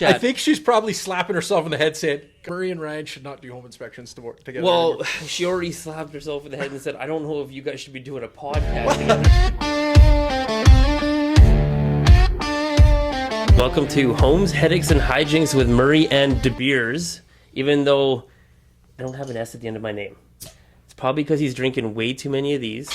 I think she's probably slapping herself in the head saying, Murray and Ryan should not do home inspections together. Well, anymore. she already slapped herself in the head and said, I don't know if you guys should be doing a podcast together. Welcome to Homes, Headaches, and Hijinks with Murray and De Beers, even though I don't have an S at the end of my name. It's probably because he's drinking way too many of these.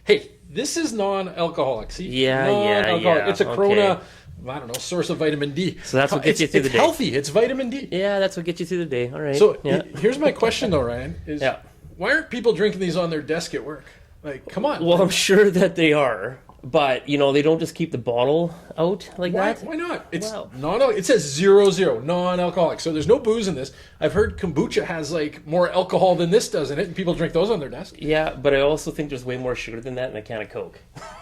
Hey, this is non-alcoholic. See? Yeah. It's a Corona, I don't know, source of vitamin D. So that's what gets you through the day. It's healthy. It's vitamin D. Yeah, that's what gets you through the day. All right. So here's my question, though, Ryan, is Yeah. why aren't people drinking these on their desk at work? Like, come on. Well, I'm sure that they are. But, they don't just keep the bottle out like that. Why not? It's Wow. It says 0.0, non-alcoholic. So there's no booze in this. I've heard kombucha has like more alcohol than this does in it, and people drink those on their desk. Yeah, but I also think there's way more sugar than that in a can of Coke.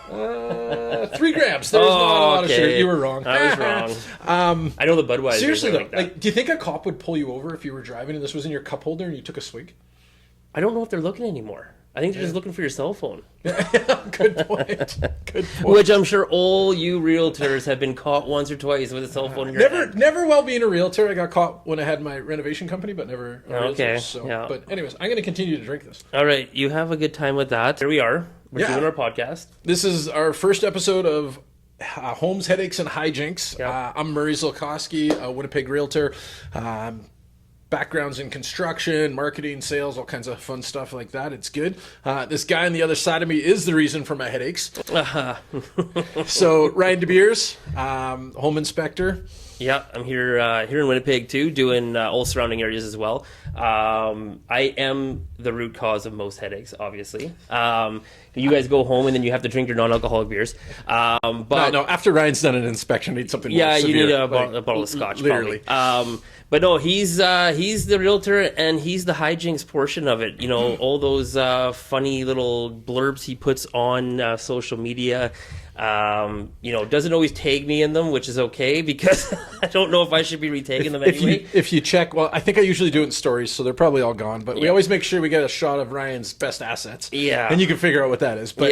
3 grams. There's not a lot of sugar. You were wrong. I was wrong. I know the Budweiser. Seriously, though, like do you think a cop would pull you over if you were driving and this was in your cup holder and you took a swig? I don't know if they're looking anymore. I think they're just looking for your cell phone. Good point. Good point. Which I'm sure all you realtors have been caught once or twice with a cell phone in your hand. Never while being a realtor. I got caught when I had my renovation company, but never a realtor. Okay, So, yeah. But anyways, I'm going to continue to drink this. All right, you have a good time with that. Here we are. We're doing our podcast. This is our first episode of Homes, Headaches, and Hijinks. Yeah. I'm Murray Zilkowski, a Winnipeg realtor. Backgrounds in construction, marketing, sales, all kinds of fun stuff like that. It's good. This guy on the other side of me is the reason for my headaches. So Ryan De Beers, home inspector. Yeah, I'm here in Winnipeg too, doing all surrounding areas as well. I am the root cause of most headaches, obviously. You guys go home and then you have to drink your non-alcoholic beers. But no, after Ryan's done an inspection, need something more severe. You need a bottle of scotch, literally. probably. But no, he's the realtor and he's the hijinks portion of it. All those funny little blurbs he puts on social media. Doesn't always tag me in them, which is okay because I don't know if I should be retagging them anyway. If you check, well, I think I usually do it in stories, so they're probably all gone. But we always make sure we get a shot of Ryan's best assets. Yeah, and you can figure out what that is. But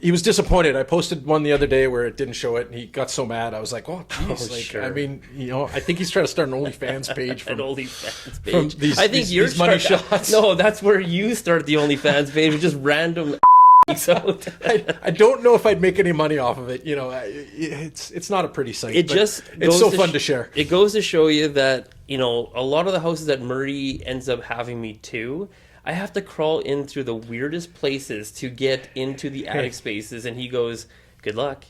he was disappointed. I posted one the other day where it didn't show it, and he got so mad. I was like, "Oh, geez!" Sure. I mean, I think he's trying to start an OnlyFans page. An OnlyFans page. From these money shots. No, that's where you start the OnlyFans page with just random. I don't know if I'd make any money off of it. It's not a pretty sight. It's so fun to share. It goes to show you that a lot of the houses that Murray ends up having me to, I have to crawl in through the weirdest places to get into the attic spaces, and he goes, "Good luck."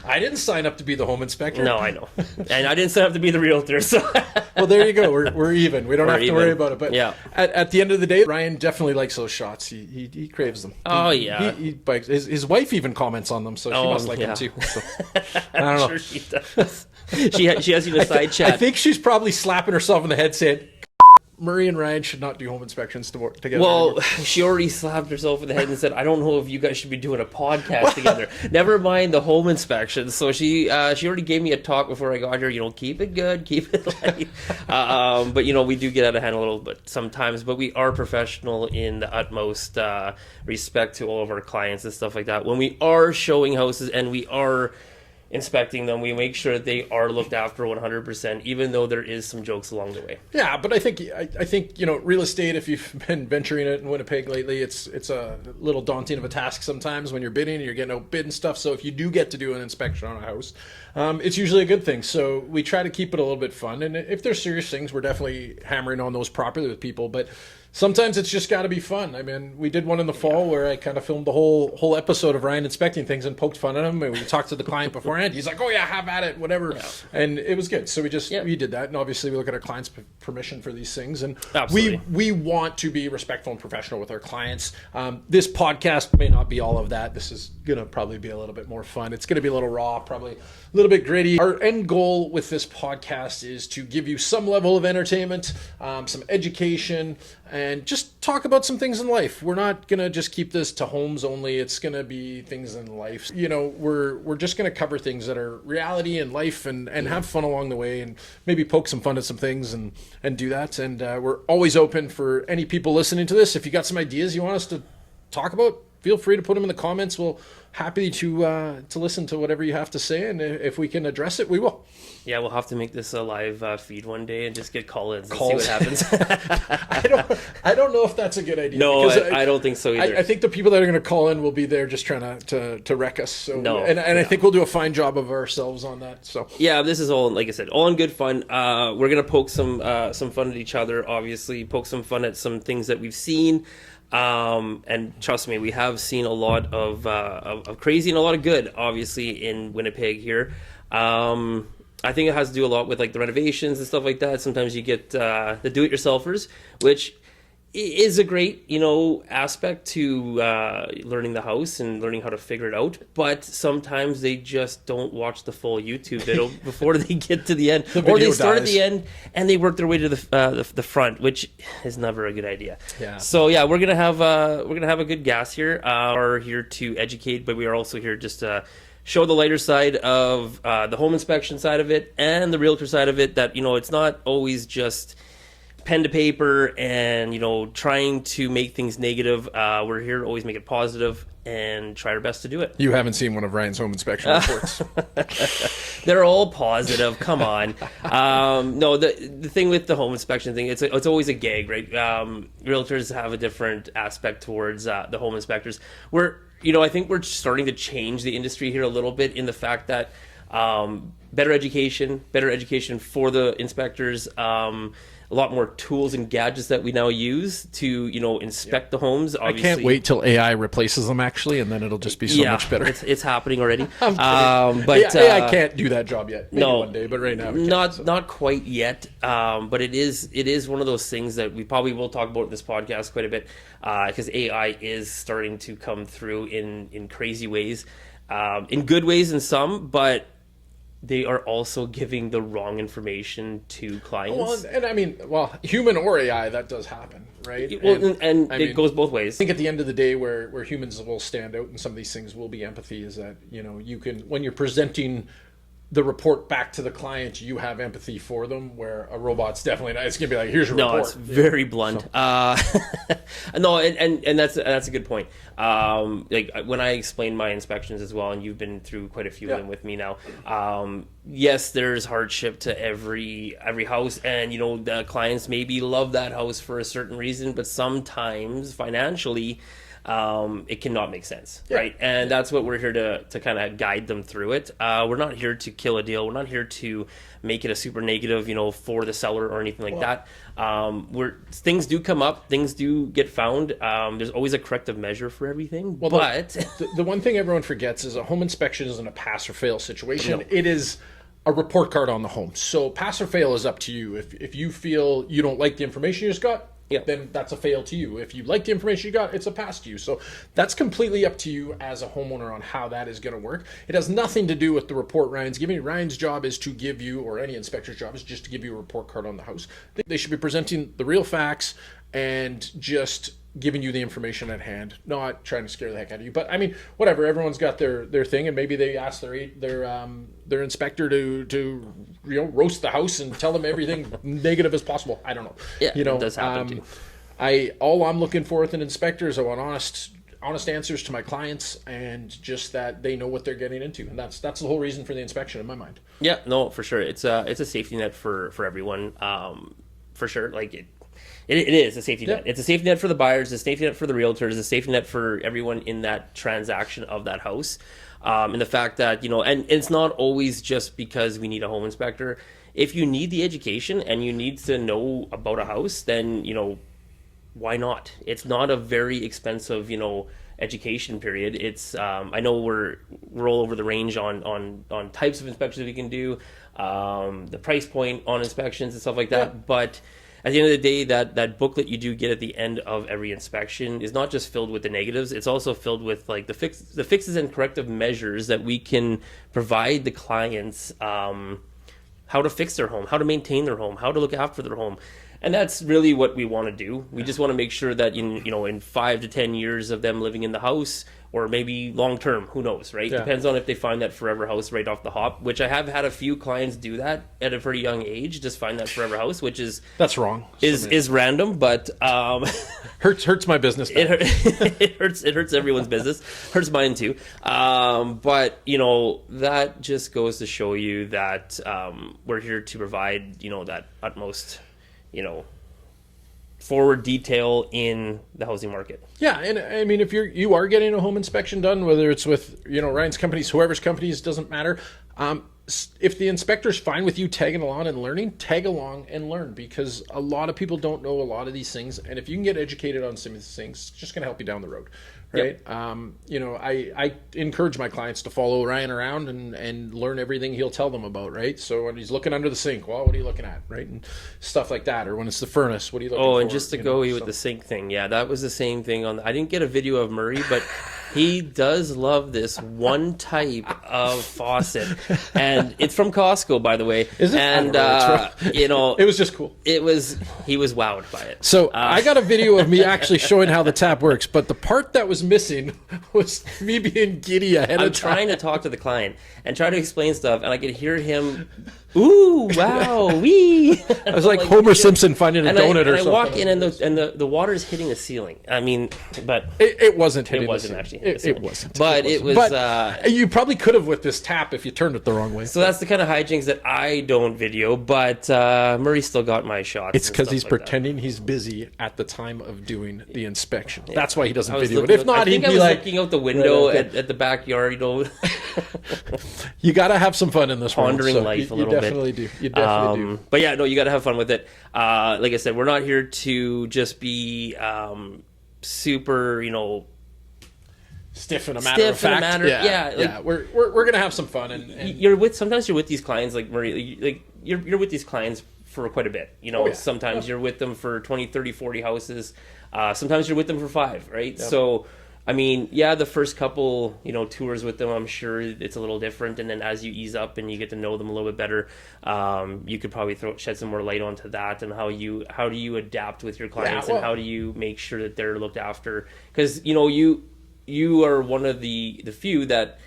I didn't sign up to be the home inspector. No, I know, and I didn't sign up to be the realtor. So, well, there you go. We're even. We don't have to worry about it. But at the end of the day, Ryan definitely likes those shots. He craves them. Oh he bikes. His wife even comments on them, so she must like them too. So, I don't know. Sure she does. She has you in a side chat. I think she's probably slapping herself in the head saying, Murray and Ryan should not do home inspections together. Well, anymore. She already slapped herself in the head and said, I don't know if you guys should be doing a podcast together. Never mind the home inspections. So she already gave me a talk before I got here. Keep it good, keep it light. But, we do get out of hand a little bit sometimes. But we are professional in the utmost respect to all of our clients and stuff like that. When we are showing houses and we are inspecting them, we make sure they are looked after 100%, even though there is some jokes along the way. Yeah, but I think real estate, if you've been venturing it in Winnipeg lately, it's a little daunting of a task sometimes when you're bidding and you're getting outbid and stuff. So if you do get to do an inspection on a house, it's usually a good thing. So we try to keep it a little bit fun, and if there's serious things, we're definitely hammering on those properly with people. But sometimes it's just got to be fun. I mean, we did one in the fall where I kind of filmed the whole episode of Ryan inspecting things and poked fun at him. And we talked to the client beforehand. He's like, "Oh yeah, have at it, whatever." Yeah. And it was good. So we did that. And obviously we look at our clients' permission for these things. And we want to be respectful and professional with our clients. This podcast may not be all of that. This is going to probably be a little bit more fun. It's going to be a little raw, probably a little bit gritty. Our end goal with this podcast is to give you some level of entertainment, some education, and just talk about some things in life. We're not going to just keep this to homes only. It's going to be things in life. We're just going to cover things that are reality in life and have fun along the way and maybe poke some fun at some things and do that. And we're always open for any people listening to this. If you got some ideas you want us to talk about, feel free to put them in the comments. We'll happy to listen to whatever you have to say, and if we can address it, we will. Yeah, we'll have to make this a live feed one day and just get call-ins and see what happens. I don't know if that's a good idea. No, I don't think so either. I think the people that are going to call in will be there just trying to wreck us. So No, and I think we'll do a fine job of ourselves on that. So yeah, this is all, like I said, all in good fun. We're gonna poke some fun at each other. Obviously, poke some fun at some things that we've seen. And trust me, we have seen a lot of crazy and a lot of good, obviously, in Winnipeg here. I think it has to do a lot with like the renovations and stuff like that. Sometimes you get the do-it-yourselfers, which is a great, aspect to learning the house and learning how to figure it out. But sometimes they just don't watch the full YouTube video before they get to the end, or they start at the end and they work their way to the front, which is never a good idea. Yeah. So yeah, we're gonna have a good gas here. We're here to educate, but we are also here just to show the lighter side of the home inspection side of it and the realtor side of it. That it's not always just pen to paper and trying to make things negative. We're here to always make it positive and try our best to do it. you haven't seen one of Ryan's home inspection reports. They're all positive. Come on. No, the thing with the home inspection thing, it's always a gag, right? Realtors have a different aspect towards the home inspectors. I think we're starting to change the industry here a little bit in the fact that better education for the inspectors. A lot more tools and gadgets that we now use to, inspect the homes. Obviously, I can't wait till AI replaces them, actually, and then it'll just be so much better. It's happening already. But AI can't do that job yet. Maybe one day, but right now it can't, not quite yet. But it is one of those things that we probably will talk about in this podcast quite a bit, because AI is starting to come through in crazy ways, in good ways in some, but they are also giving the wrong information to clients. Well, human or AI, that does happen, right? Well, and it goes both ways. I think at the end of the day, where humans will stand out and some of these things will be empathy, is that, you can, when you're presenting the report back to the client, you have empathy for them, where a robot's definitely not. It's going to be like, here's your report. No, it's very blunt. No, and that's a good point. Like when I explain my inspections as well, and you've been through quite a few of them with me now. Yes, there's hardship to every house, and the clients maybe love that house for a certain reason, but sometimes financially, it cannot make sense, right? And that's what we're here to kind of guide them through it. We're not here to kill a deal. We're not here to make it a super negative, for the seller or anything like that. Things do come up, things do get found. There's always a corrective measure for everything. Well, but the one thing everyone forgets is a home inspection isn't a pass or fail situation. No. It is a report card on the home. So pass or fail is up to you. If you feel you don't like the information you just got, then that's a fail to you. If you like the information you got, it's a pass to you. So that's completely up to you as a homeowner on how that is going to work. It has nothing to do with the report Ryan's giving. Ryan's job is to give you, or any inspector's job is just to give you a report card on the house. They should be presenting the real facts and just giving you the information at hand, not trying to scare the heck out of you. But whatever, everyone's got their thing, and maybe they ask their inspector to roast the house and tell them everything negative as possible. I don't know. Yeah, it does happen too. All I'm looking for with an inspector is I want honest answers to my clients, and just that they know what they're getting into, and that's the whole reason for the inspection in my mind. Yeah, no, for sure. It's a safety net for everyone, for sure. Like it is a safety net. It's a safety net for the buyers, a safety net for the realtors, a safety net for everyone in that transaction of that house. And the fact that, and it's not always just because we need a home inspector. If you need the education and you need to know about a house, then, why not? It's not a very expensive, education period. It's I know we're all over the range on types of inspections we can do, the price point on inspections and stuff like that. But at the end of the day, that booklet you do get at the end of every inspection is not just filled with the negatives. It's also filled with like the fixes and corrective measures that we can provide the clients, how to fix their home, how to maintain their home, how to look after their home. And that's really what we want to do. We just want to make sure that in 5 to 10 years of them living in the house, or maybe long term, who knows, right? Yeah. Depends on if they find that forever house right off the hop, which I have had a few clients do that at a pretty young age, just find that forever house, which is That's wrong. is random, but Hurts my business. it hurts everyone's business, hurts mine too. But that just goes to show you that we're here to provide that utmost forward detail in the housing market. Yeah, and I mean, if you are getting a home inspection done, whether it's with Ryan's companies, whoever's companies, doesn't matter. If the inspector's fine with you tagging along and learning, tag along and learn, because a lot of people don't know a lot of these things, and if you can get educated on some of these things, it's just going to help you down the road, right? Yep. I encourage my clients to follow Ryan around and learn everything he'll tell them about, right? So when he's looking under the sink, well, what are you looking at, right? And stuff like that. Or when it's the furnace, what are you looking for? Oh, and just to go with the sink thing, yeah, that was the same thing. I didn't get a video of Murray, but he does love this one type of faucet, and it's from Costco, by the way. Is it? And it was just cool. He was wowed by it. So I got a video of me actually showing how the tap works, but the part that was missing was me being giddy ahead of time. I'm trying to talk to the client and try to explain stuff, and I could hear him. Ooh, wow, wee! I was like Homer Simpson finding a donut or something. I walk in, and the water is hitting the ceiling. I mean, but it wasn't hitting. It wasn't the actually. It wasn't. But it was. But you probably could have with this tap if you turned it the wrong way. So that's the kind of hijinks that I don't video, but Murray still got my shots. It's because he's pretending he's busy at the time of doing the inspection. Yeah. That's why he doesn't video it. If not, I was looking out the window at the backyard. You got to have some fun in this world. Pondering life a little bit. You definitely do. But yeah, no, you got to have fun with it. Like I said, we're not here to just be super, stiff in a matter of fact. Yeah. We're gonna have some fun, and sometimes you're with these clients like Murray, like you're with these clients for quite a bit. Sometimes you're with them for 20, 30, 40 houses. Sometimes you're with them for 5, right? Yep. So. I mean, yeah, the first couple, tours with them, I'm sure it's a little different. And then as you ease up and you get to know them a little bit better, you could probably shed some more light onto that and how do you adapt with your clients and how do you make sure that they're looked after? Because, you are one of the few that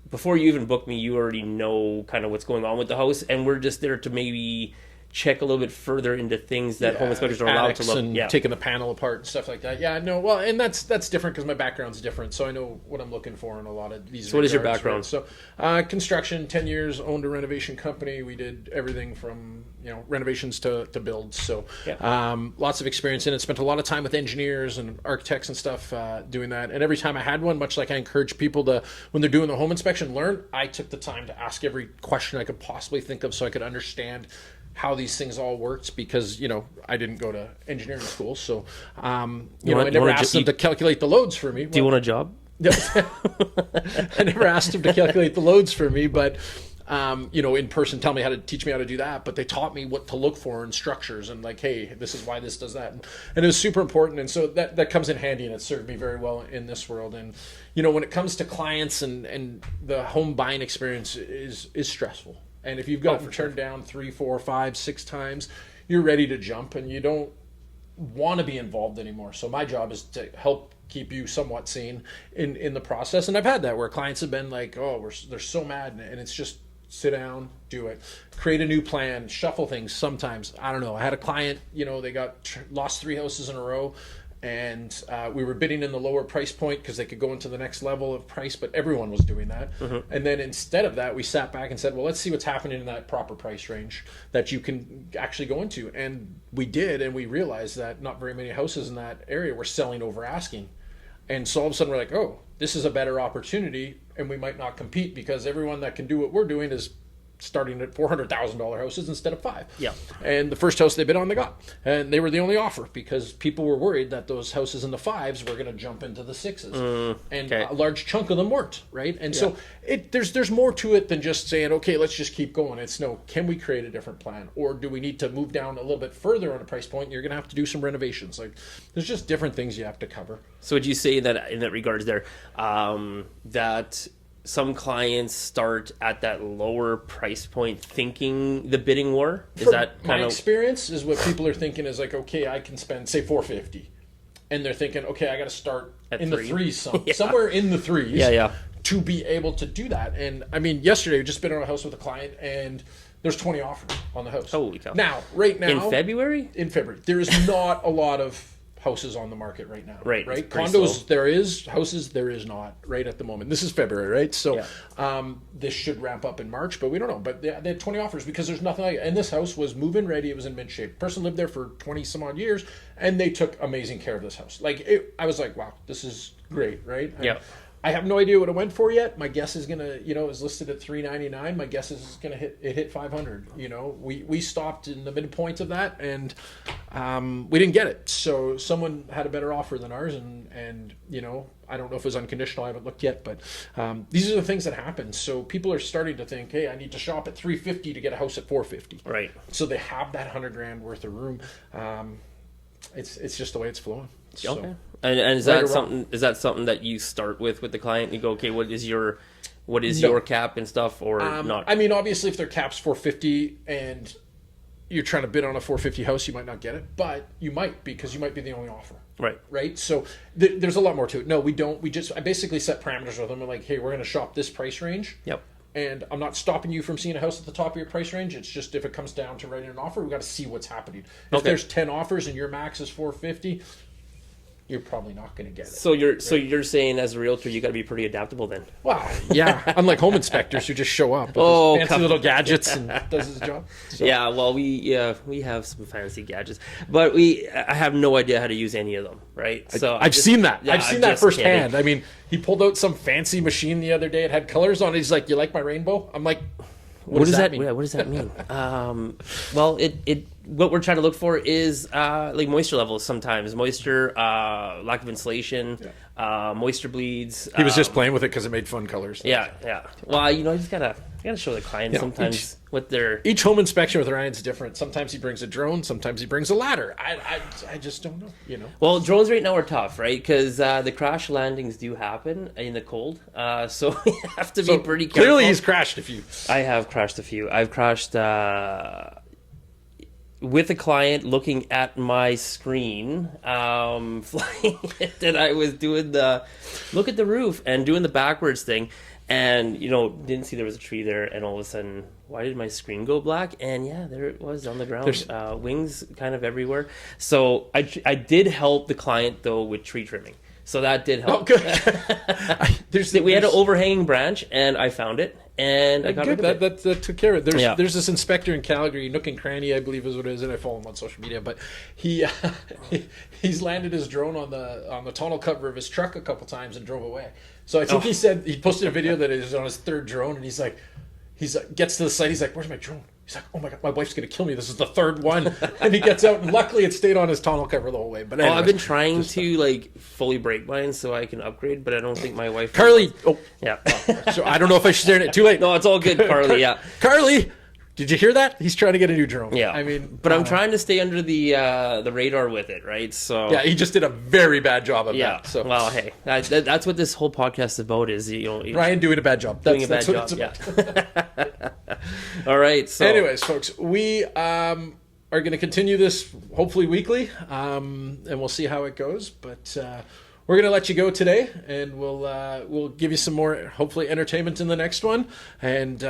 before you even book me, you already know kind of what's going on with the house. And we're just there to maybe check a little bit further into things that home inspectors are allowed to look. And taking the panel apart and stuff like that. Yeah, no, well, and that's different because my background's different, so I know what I'm looking for in a lot of these. So what is your background? Right? So, construction, 10 years, owned a renovation company. We did everything from renovations to builds. So, lots of experience in it. Spent a lot of time with engineers and architects and stuff doing that. And every time I had one, much like I encourage people to, when they're doing the home inspection, learn. I took the time to ask every question I could possibly think of so I could understand how these things all worked, because I didn't go to engineering school, so I never asked them to calculate the loads for me. Do you want a job? I never asked them to calculate the loads for me, but in person teach me how to do that. But they taught me what to look for in structures and like, hey, this is why this does that, and it was super important. And so that comes in handy, and it served me very well in this world. And when it comes to clients and the home buying experience is stressful. And if you've gotten turned down 3, 4, 5, 6 times, you're ready to jump and you don't want to be involved anymore. So my job is to help keep you somewhat sane in the process. And I've had that where clients have been like, oh, they're so mad. And it's just sit down, do it, create a new plan, shuffle things. Sometimes, I don't know. I had a client, they lost 3 houses in a row. And we were bidding in the lower price point because they could go into the next level of price, but everyone was doing that. Mm-hmm. And then instead of that, we sat back and said, well, let's see what's happening in that proper price range that you can actually go into. And we did, and we realized that not very many houses in that area were selling over asking. And so all of a sudden we're like, oh, this is a better opportunity, and we might not compete because everyone that can do what we're doing is starting at $400,000 houses instead of 5. Yeah. And the first house they bid on, they got. And they were the only offer because people were worried that those houses in the 5s were going to jump into the 6s. And a large chunk of them weren't, right? And so there's more to it than just saying, okay, let's just keep going. It's can we create a different plan? Or do we need to move down a little bit further on a price point? You're going to have to do some renovations. Like, there's just different things you have to cover. So would you say that in that regards there, that some clients start at that lower price point thinking the bidding war? Is that my kind of experience is what people are thinking is like, okay, I can spend say $450, and they're thinking, okay, I got to start At in three? the threes, somewhere in the threes, Yeah. to be able to do that. And I mean, yesterday we just been on a house with a client, and there's 20 offers on the house. Holy cow. Right now, in February? in February, there is not a lot of houses on the market right now. Right. Right. It's pretty Condos slow. there is, houses there is not right at the moment. This is February, right? So Yeah. this should ramp up in March, but we don't know. But they had 20 offers because there's nothing like it. And this house was move-in ready. It was in mint shape. Person lived there for 20 some odd years, and they took amazing care of this house. I was like, wow, this is great, right? Yeah. I have no idea what it went for yet. My guess is gonna, is listed at $399. My guess is it's gonna hit 500. We stopped in the midpoint of that, and we didn't get it. So someone had a better offer than ours, and I don't know if it was unconditional. I haven't looked yet, but these are the things that happen. So people are starting to think, hey, I need to shop at $350 to get a house at $450. Right. So they have that $100,000 worth of room. It's just the way it's flowing. So, Okay. And is Right that or something? Is that something that you start with the client? You go, okay, what is your cap and stuff, or not? I mean, obviously, if their cap's $450 and you're trying to bid on a $450 house, you might not get it, but you might, because you might be the only offer. Right. Right. So there's a lot more to it. No, we don't. I basically set parameters with them. We're like, hey, we're going to shop this price range. Yep. And I'm not stopping you from seeing a house at the top of your price range. It's just if it comes down to writing an offer, we got to see what's happening. If there's 10 offers and your max is $450, you're probably not going to get it. So you're saying as a realtor, you got to be pretty adaptable then. Wow, yeah. Unlike home inspectors who just show up with his fancy little gadgets and does his job. So. Yeah, well, we have some fancy gadgets, but I have no idea how to use any of them, right? So I've seen that. Yeah, I've seen that firsthand. I mean, he pulled out some fancy machine the other day. It had colors on it. He's like, "You like my rainbow?" I'm like, "What does that mean?" Yeah, what does that mean? Well, what we're trying to look for is like moisture levels. Sometimes moisture, lack of insulation, moisture bleeds. He was just playing with it because it made fun colors. Yeah. Well, you just gotta show the client sometimes what they're. Each home inspection with Ryan's different. Sometimes he brings a drone. Sometimes he brings a ladder. I just don't know. Well, drones right now are tough, right? Because the crash landings do happen in the cold, so we have to be pretty careful. Clearly, he's crashed a few. I have crashed a few. I've crashed with a client looking at my screen, flying it, and I was doing the look at the roof and doing the backwards thing, and didn't see there was a tree there, and all of a sudden, why did my screen go black? And yeah, there it was on the ground, wings kind of everywhere. So I did help the client though with tree trimming. So that did help. Oh, good. We had an overhanging branch, and I found it, and I got rid of it. That took care of it. There's this inspector in Calgary, Nook and Cranny, I believe is what it is, and I follow him on social media. But he's landed his drone on the tonneau cover of his truck a couple times and drove away. So I think he said he posted a video that is on his third drone, and he's like, gets to the site, he's like, "Where's my drone?" He's like, "Oh my god, my wife's gonna kill me. This is the third one." And he gets out, and luckily it stayed on his tonneau cover the whole way. But anyways, I've been trying to fully break mine so I can upgrade, but I don't think my wife. Carly. Oh, yeah. So I don't know if I should share it. Too late. No, it's all good, Carly. Yeah. Carly, did you hear that? He's trying to get a new drone. Yeah. I mean, but I'm trying to stay under the radar with it, right? So yeah, he just did a very bad job of yeah. that. So well, hey, that's what this whole podcast is about. Is Ryan doing a bad job. Doing a bad job. Yeah. All right. So, anyways, folks, we are going to continue this hopefully weekly, and we'll see how it goes. But we're going to let you go today, and we'll give you some more hopefully entertainment in the next one, and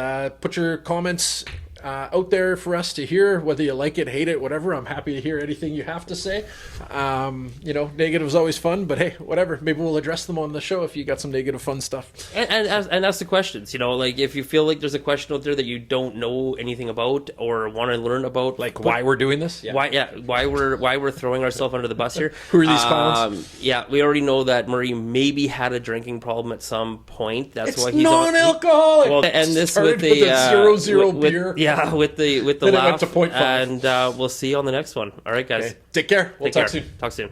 put your comments out there for us to hear, whether you like it, hate it, whatever. I'm happy to hear anything you have to say. Negative's always fun, but hey, whatever. Maybe we'll address them on the show if you got some negative fun stuff. And ask the questions. If you feel like there's a question out there that you don't know anything about or want to learn about, why we're doing this, why we're throwing ourselves under the bus here. Who are these clowns? Yeah, we already know that Murray maybe had a drinking problem at some point. That's it's why he's non-alcoholic. Well, and this with the 0.00 beer. Yeah, with the Then it laugh, went to 0.5. and we'll see you on the next one. All right, guys. Okay. Take care. We'll talk soon. Talk soon.